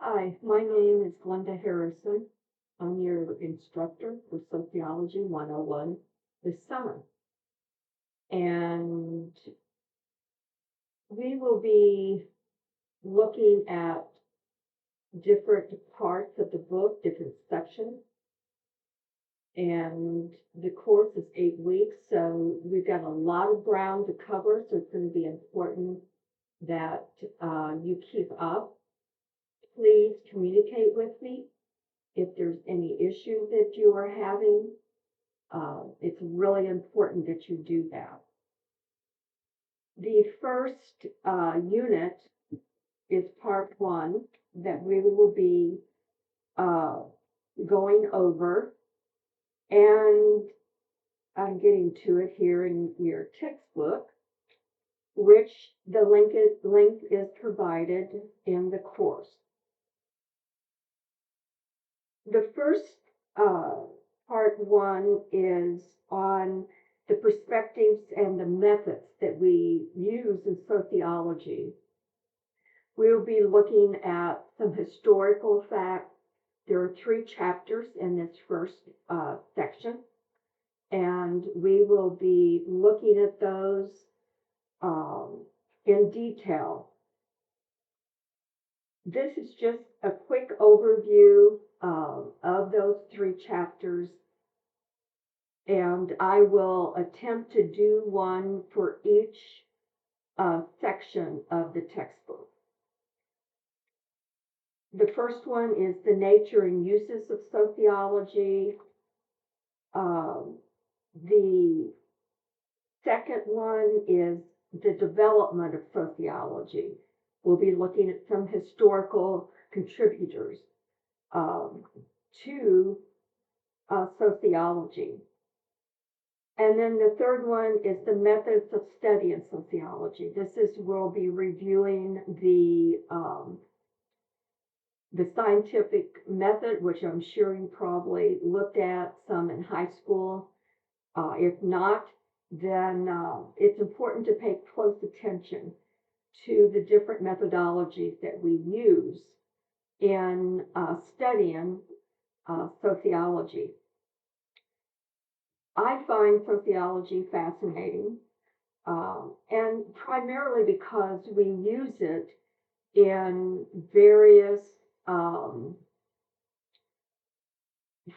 Hi, my name is Glenda Harrison. I'm your instructor for Sociology 101 this summer. And we will be looking at different parts of the book, different sections. And the course is 8 weeks, so we've got a lot of ground to cover, so it's going to be important that you keep up. Please communicate with me if there's any issue that you are having. It's really important that you do that. The first unit is part one that we will be uh, going over, and I'm getting to it here in your textbook, which the link is provided in the course. The first part one is on the perspectives and the methods that we use in sociology. We'll be looking at some historical facts. There are 3 chapters in this first section, and we will be looking at those in detail. This is just a quick overview of those 3 chapters, and I will attempt to do one for each section of the textbook. The first one is the nature and uses of sociology. The second one is the development of sociology. We'll be looking at some historical contributors to sociology. And then the third one is the methods of study in sociology. This is where we'll be reviewing the scientific method, which I'm sure you probably looked at some in high school. If not, then it's important to pay close attention to the different methodologies that we use in studying sociology. I find sociology fascinating, and primarily because we use it in various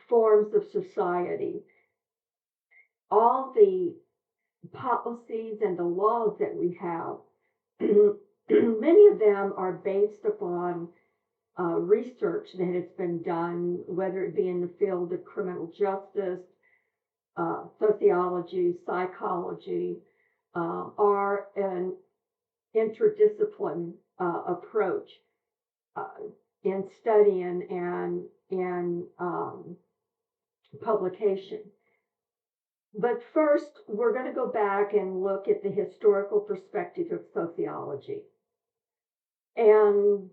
forms of society. All the policies and the laws that we have, many of them are based upon research that has been done, whether it be in the field of criminal justice, sociology, psychology, are an interdiscipline approach in studying and in publication. But first, we're going to go back and look at the historical perspective of sociology. And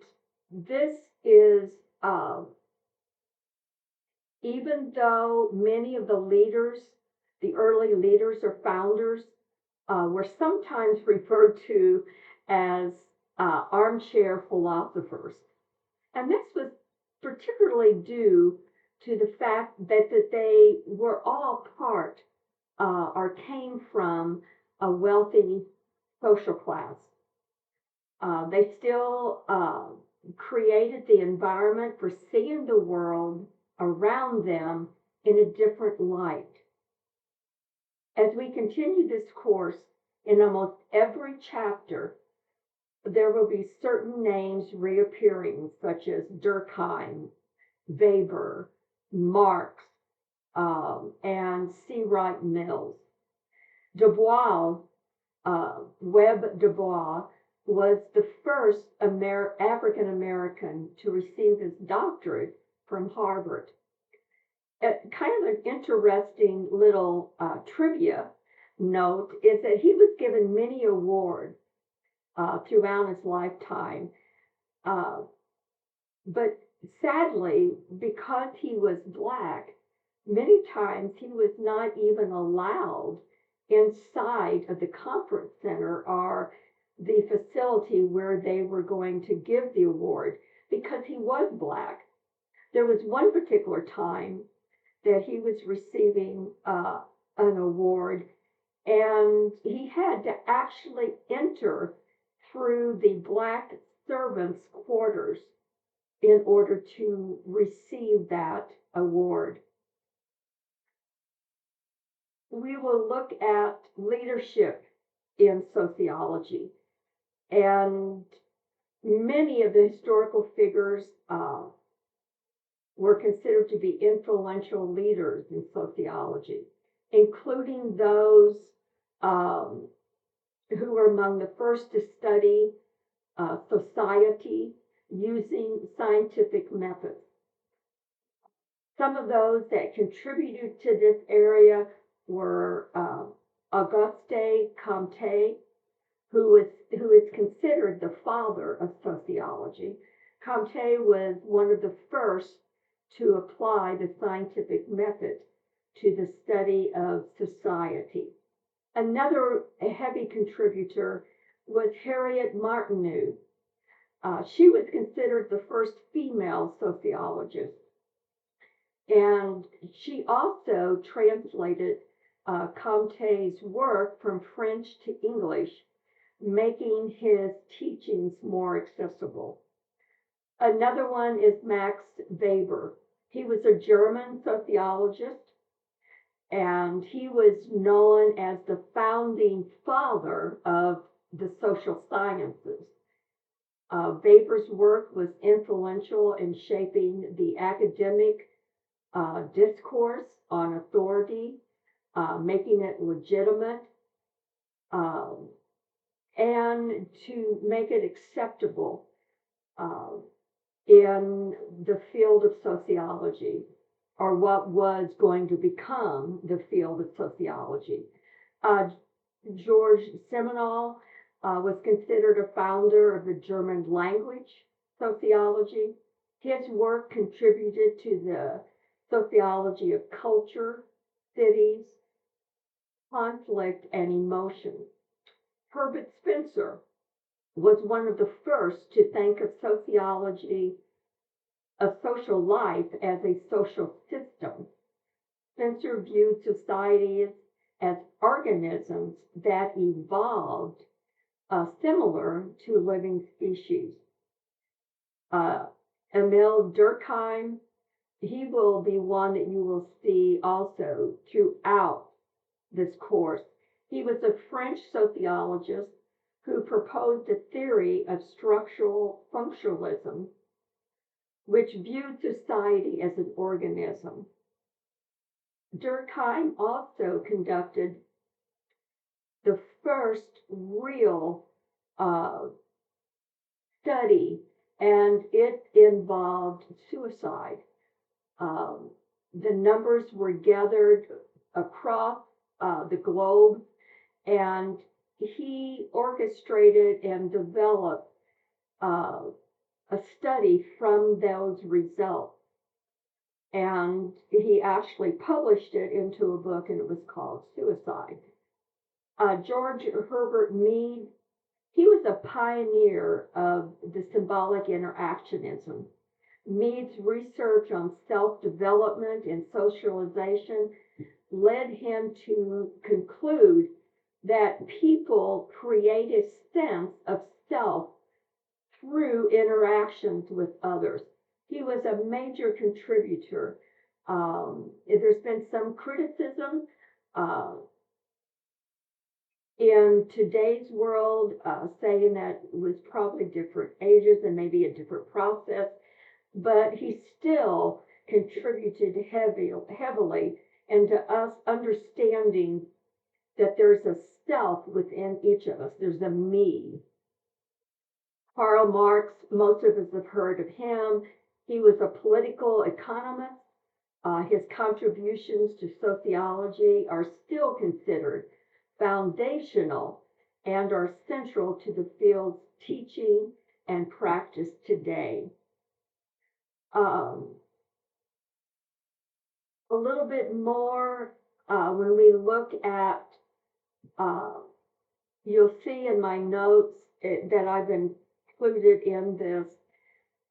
this is, even though many of the leaders, the early leaders or founders, were sometimes referred to as armchair philosophers. And this was particularly due to the fact that they were all part or came from a wealthy social class. They still created the environment for seeing the world around them in a different light. As we continue this course, in almost every chapter, there will be certain names reappearing, such as Durkheim, Weber, Marx, and C. Wright Mills. Du Bois, Webb Du Bois, was the first African American to receive his doctorate from Harvard. Kind of an interesting little trivia note is that he was given many awards throughout his lifetime, but sadly, because he was Black, many times he was not even allowed inside of the conference center or the facility where they were going to give the award. because he was Black. There was one particular time that he was receiving an award, and he had to actually enter through the Black servants' quarters in order to receive that award. We will look at leadership in sociology, and many of the historical figures were considered to be influential leaders in sociology, including those um, who were among the first to study society using scientific methods. Some of those that contributed to this area were Auguste Comte, who is considered the father of sociology. Comte was one of the first to apply the scientific method to the study of society. Another heavy contributor was Harriet Martineau. She was considered the first female sociologist, and she also translated Comte's work from French to English, making his teachings more accessible. Another one is Max Weber. He was a German sociologist, and he was known as the founding father of the social sciences. Weber's work was influential in shaping the academic discourse on authority, making it legitimate, um, and to make it acceptable uh, in the field of sociology, or what was going to become the field of sociology. Uh, George Simonal was considered a founder of the German language sociology. His work contributed to the sociology of culture, cities, conflict, and emotion. Herbert Spencer was one of the first to think of sociology, of social life, as a social system. Spencer viewed societies as organisms that evolved similar to living species. Uh, Emile Durkheim, he will be one that you will see also throughout this course. He was a French sociologist who proposed a theory of structural functionalism, which viewed society as an organism. Durkheim also conducted the first real uh, study, and it involved suicide. Um, the numbers were gathered across the globe, and he orchestrated and developed uh, a study from those results. And he actually published it into a book, and it was called Suicide. George Herbert Mead, he was a pioneer of the symbolic interactionism. Mead's research on self-development and socialization led him to conclude that people create a sense of self through interactions with others. He was a major contributor. There's been some criticism uh, in today's world, saying that it was probably different ages and maybe a different process, but he still contributed heavily into us understanding that there's a self within each of us. There's a me. Karl Marx, most of us have heard of him. He was a political economist. His contributions to sociology are still considered foundational and are central to the field's teaching and practice today. Um, a little bit more when we look at, uh, you'll see in my notes that I've included in this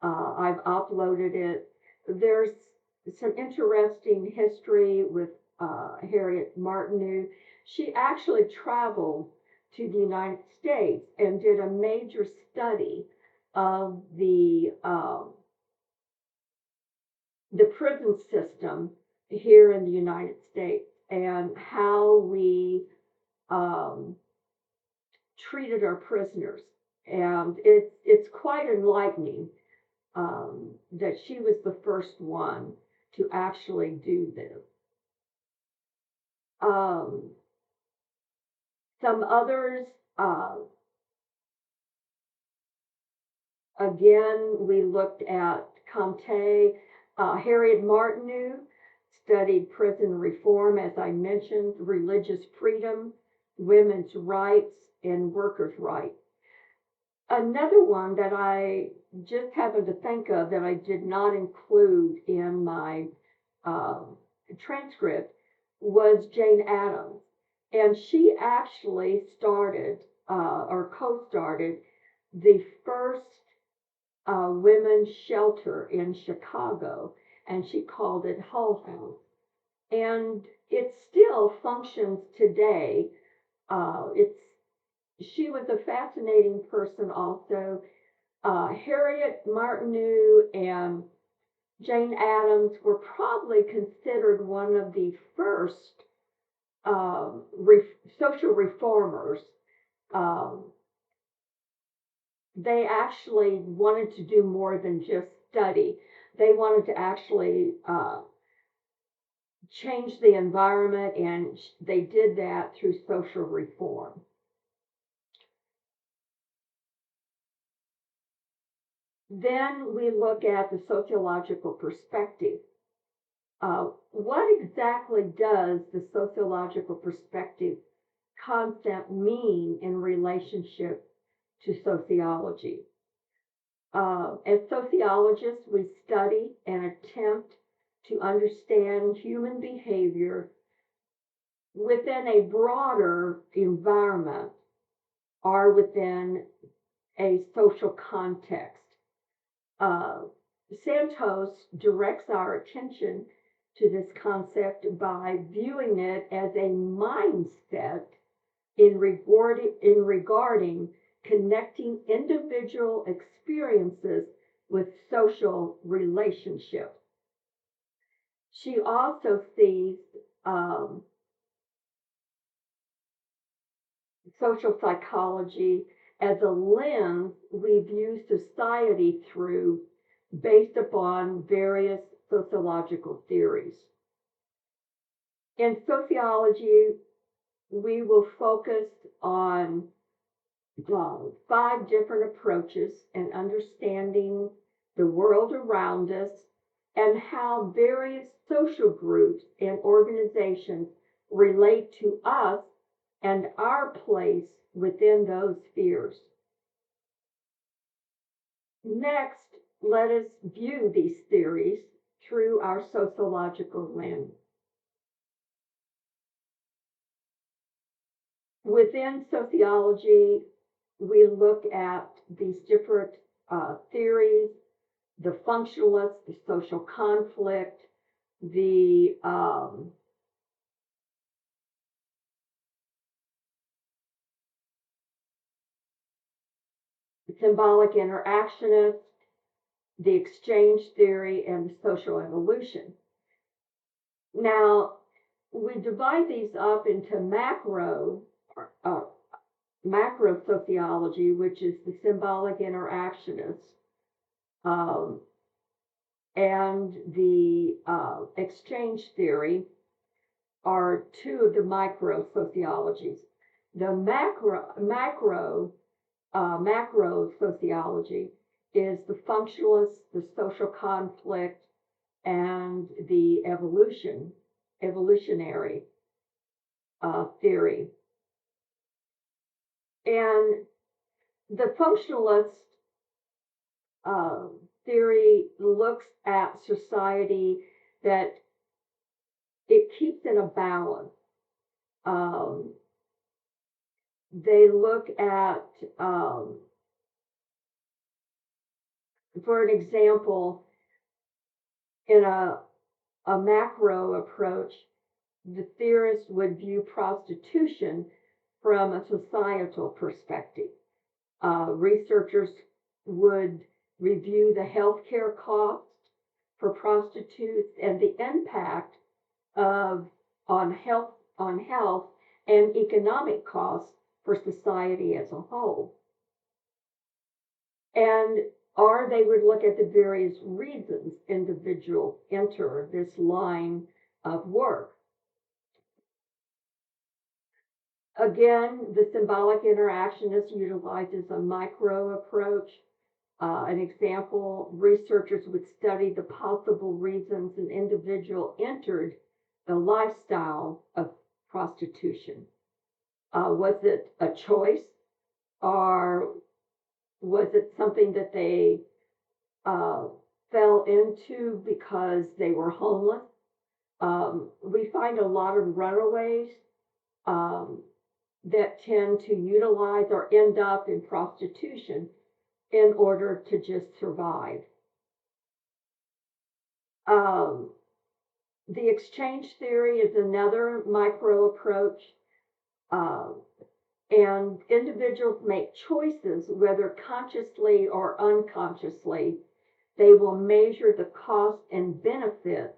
I've uploaded it. There's some interesting history with Harriet Martineau. She actually traveled to the United States and did a major study of the prison system here in the United States and how we um, treated our prisoners. And it's quite enlightening that she was the first one to actually do this. Um, some others, uh, again, we looked at Comte, Harriet Martineau studied prison reform, as I mentioned, religious freedom, women's rights, and workers' rights. Another one that I just happened to think of that I did not include in my uh, transcript was Jane Addams. And she actually started or co started the first women's shelter in Chicago, and she called it Hull House. And it still functions today. It's She was a fascinating person also. Harriet Martineau and Jane Addams were probably considered one of the first social reformers. Um, they actually wanted to do more than just study. They wanted to actually change the environment, and they did that through social reform. Then we look at the sociological perspective. What exactly does the sociological perspective concept mean in relationship to sociology? As sociologists, we study and attempt to understand human behavior within a broader environment or within a social context. Uh, Santos directs our attention to this concept by viewing it as a mindset in regarding connecting individual experiences with social relationships. She also sees um, social psychology as a lens we view society through based upon various sociological theories. In sociology, we will focus on 5 different approaches and understanding the world around us and how various social groups and organizations relate to us and our place within those spheres. Next, let us view these theories through our sociological lens. Within sociology, we look at these different theories: the functionalists, the social conflict, the symbolic interactionist, the exchange theory, and the social evolution. Now, we divide these up into uh, macro sociology, which is the symbolic interactionist, um, and the exchange theory are two of the micro sociologies. The macro sociology is the functionalist, the social conflict, and the evolutionary theory. And the functionalist uh, theory looks at society that it keeps in a balance. Um, they look at For an example, in a macro approach, the theorist would view prostitution from a societal perspective. Researchers would review the healthcare costs for prostitutes and the impact of on health and economic costs for society as a whole. And or they would look at the various reasons individuals enter this line of work. Again, the symbolic interactionist utilizes a micro approach. An example, researchers would study the possible reasons an individual entered the lifestyle of prostitution. Was it a choice, or was it something that they uh, fell into because they were homeless? We find a lot of runaways um, that tend to utilize or end up in prostitution in order to just survive. Um, the exchange theory is another micro approach, uh, and individuals make choices, whether consciously or unconsciously. They will measure the cost and benefit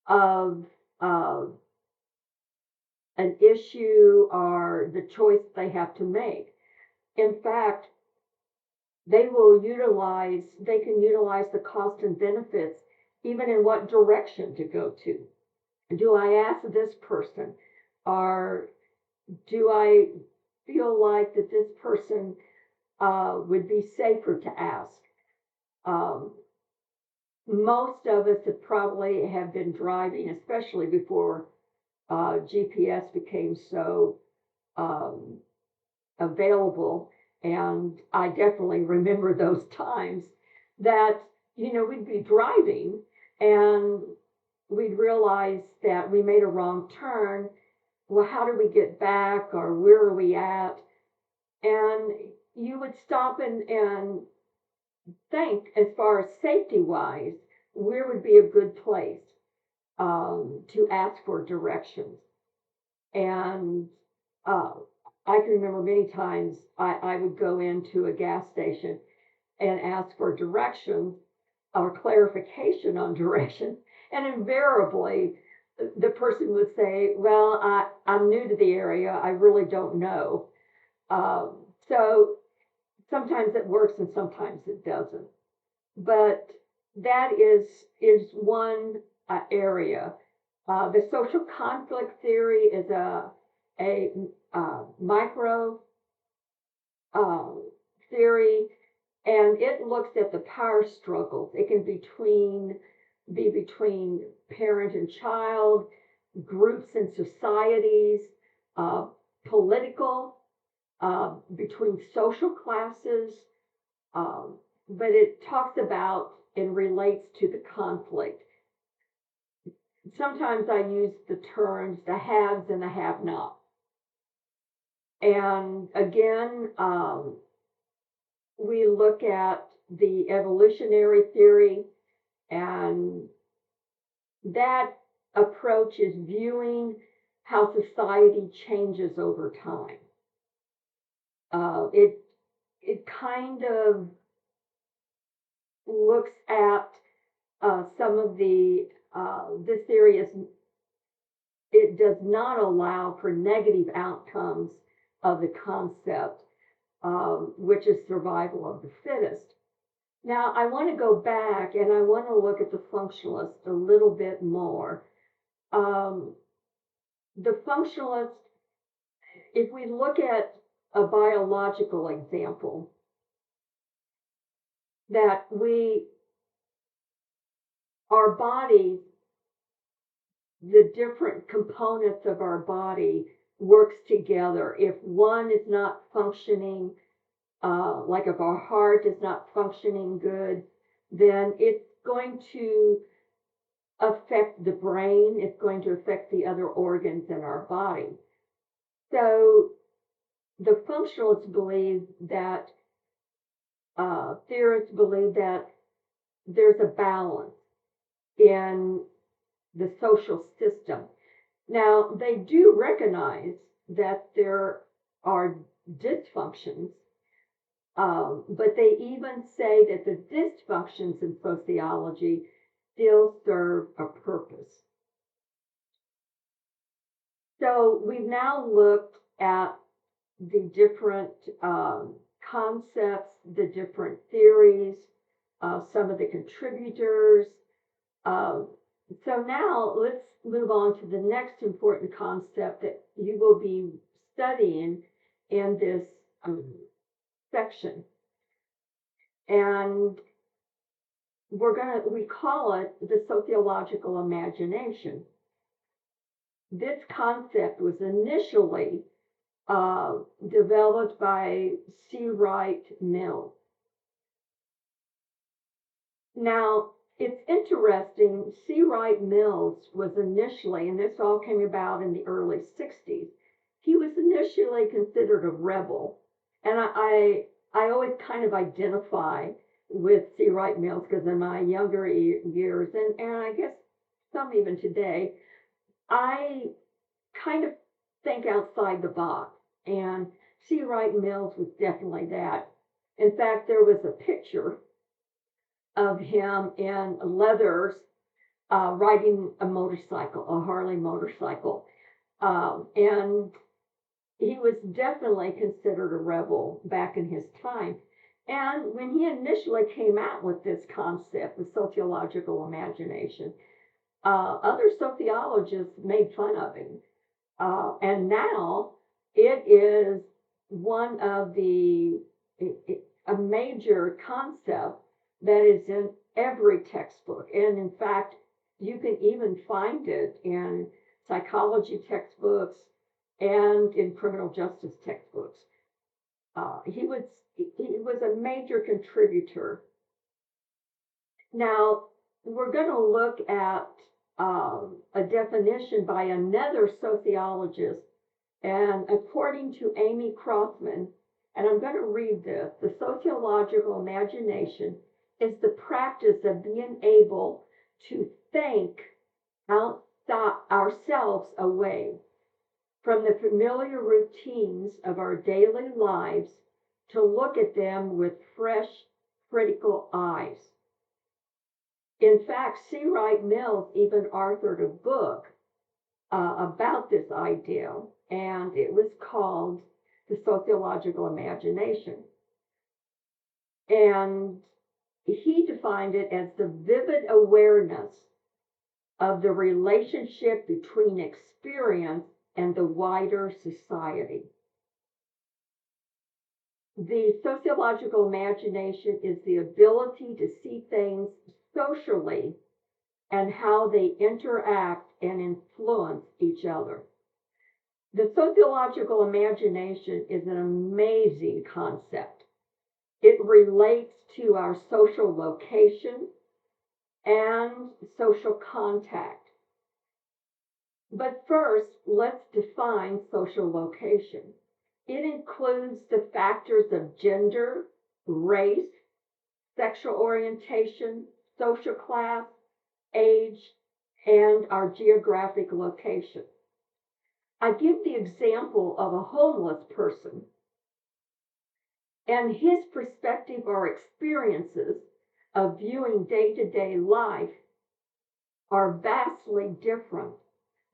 of uh, an issue or the choice they have to make. In fact, they can utilize the cost and benefits even in what direction to go to. Do I ask this person, or do I feel like that this person would be safer to ask? Um, Most of us have probably have been driving, especially before GPS became so um, available. And I definitely remember those times that, we'd be driving and we'd realize that we made a wrong turn. Well, how do we get back, or where are we at? And you would stop and think, as far as safety wise, where would be a good place to ask for directions. And uh, I can remember many times I would go into a gas station and ask for directions or clarification on direction. And invariably, the person would say, well, I'm new to the area. I really don't know. So sometimes it works and sometimes it doesn't. But that is one area. The social conflict theory is a micro uh, theory, and it looks at the power struggles. It can be between parent and child, groups and societies, uh, political, between social classes, um, but it talks about and relates to the conflict. Sometimes I use the terms the haves and the have-nots. And again, we look at the evolutionary theory, and that approach is viewing how society changes over time. It kind of looks at some of this theory is it does not allow for negative outcomes of the concept, which is survival of the fittest. Now, I want to go back and I want to look at the functionalist a little bit more. Um, the functionalist, if we look at a biological example, that our bodies, the different components of our body works together. If one is not functioning, like if our heart is not functioning good, then it's going to affect the brain, it's going to affect the other organs in our body. So the functionalists believe that theorists believe that there's a balance in the social system. Now, they do recognize that there are dysfunctions, but they even say that the dysfunctions in sociology still serve a purpose. So we've now looked at the different concepts, the different theories, some of the contributors. Um, so now let's move on to the next important concept that you will be studying in this section. And we call it the sociological imagination. This concept was initially developed by C. Wright Mills. Now, it's interesting, C. Wright Mills was initially, and this all came about in the early 60s, he was initially considered a rebel. And I always kind of identify with C. Wright Mills because in my younger years, and I guess some even today, I kind of think outside the box. And C. Wright Mills was definitely that. In fact, there was a picture of him in leathers riding a motorcycle, a Harley motorcycle. And he was definitely considered a rebel back in his time. And when he initially came out with this concept, the sociological imagination, other sociologists made fun of him. And now it is one of a major concept that is in every textbook. And in fact, you can even find it in psychology textbooks and in criminal justice textbooks. He was a major contributor. Now, we're going to look at a definition by another sociologist, and according to Amy Crossman, and I'm going to read this, the sociological imagination is the practice of being able to think outside ourselves away from the familiar routines of our daily lives to look at them with fresh, critical eyes. In fact, C. Wright Mills even authored a book about this idea, and it was called The Sociological Imagination. And he defined it as the vivid awareness of the relationship between experience and the wider society. The sociological imagination is the ability to see things socially and how they interact and influence each other. The sociological imagination is an amazing concept. It relates to our social location and social contact. But first, let's define social location. It includes the factors of gender, race, sexual orientation, social class, age, and our geographic location. I give the example of a homeless person, and his perspective or experiences of viewing day-to-day life are vastly different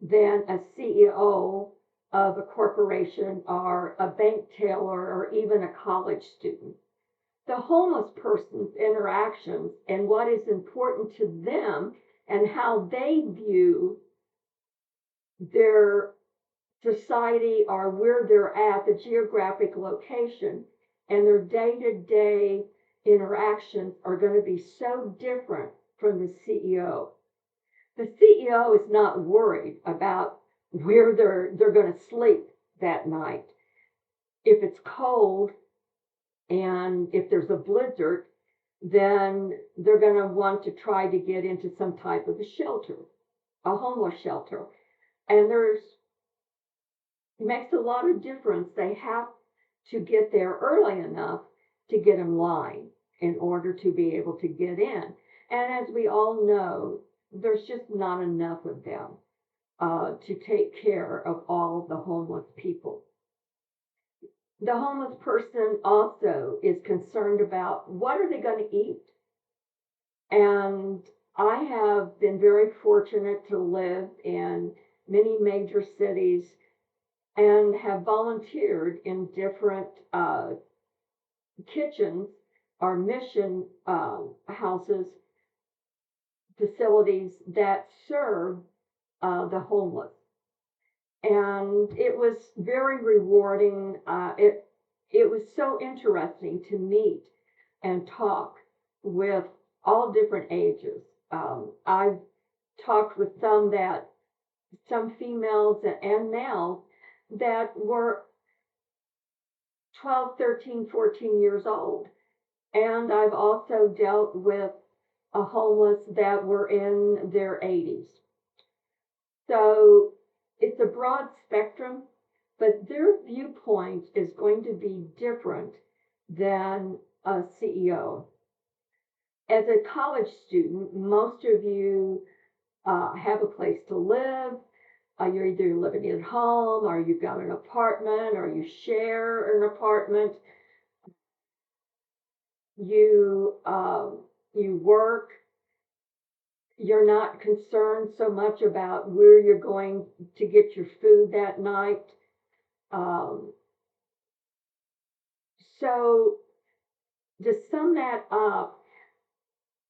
than a CEO of a corporation or a bank teller or even a college student. The homeless person's interactions and what is important to them and how they view their society or where they're at, the geographic location, and their day-to-day interactions are going to be so different from the CEO. The CEO is not worried about where they're going to sleep that night. If it's cold and if there's a blizzard, then they're going to want to try to get into some type of a shelter, a homeless shelter. And it makes a lot of difference. They have to get there early enough to get in line in order to be able to get in. And as we all know, there's just not enough of them to take care of all the homeless people. The homeless person also is concerned about what are they going to eat. And I have been very fortunate to live in many major cities and have volunteered in different kitchens or mission houses, facilities that serve the homeless. And it was very rewarding. It was so interesting to meet and talk with all different ages. I've talked with some females and males that were 12, 13, 14 years old. And I've also dealt with a homeless that were in their 80s. So it's a broad spectrum, but their viewpoint is going to be different than a CEO. As a college student, most of you have a place to live. You're either living at home, or you've got an apartment, or you share an apartment. You work. You're not concerned so much about where you're going to get your food that night. Um, so to sum that up,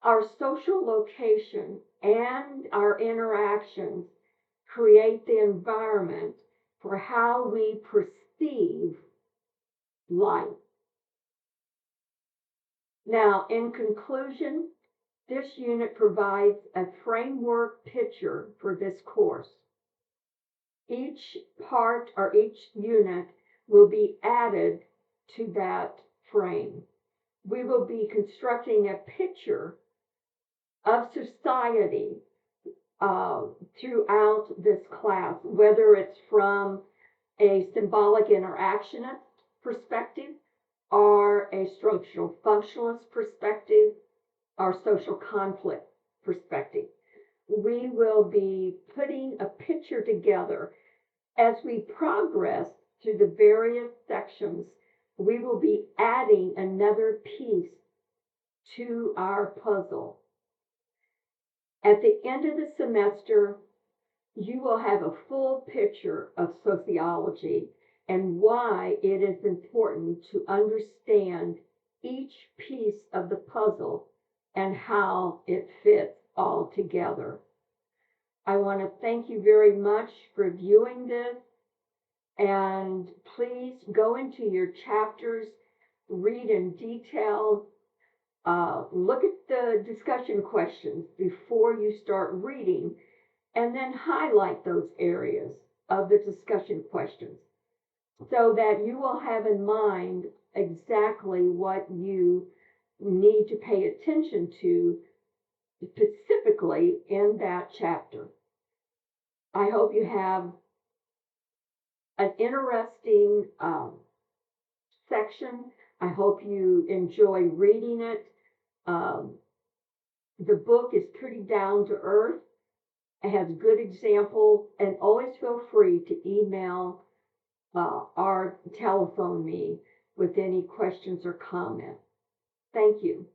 our social location and our interactions create the environment for how we perceive life. Now, in conclusion, this unit provides a framework picture for this course. Each part or each unit will be added to that frame. We will be constructing a picture of society throughout this class, whether it's from a symbolic interactionist perspective or a structural functionalist perspective or social conflict perspective. We will be putting a picture together as we progress through the various sections. We will be adding another piece to our puzzle. At the end of the semester, you will have a full picture of sociology and why it is important to understand each piece of the puzzle and how it fits all together. I want to thank you very much for viewing this, and please go into your chapters, read in detail, look at the discussion questions before you start reading, and then highlight those areas of the discussion questions so that you will have in mind exactly what you need to pay attention to specifically in that chapter. I hope you have an interesting section. I hope you enjoy reading it. The book is pretty down to earth. It has good examples, and always feel free to email or telephone me with any questions or comments. Thank you.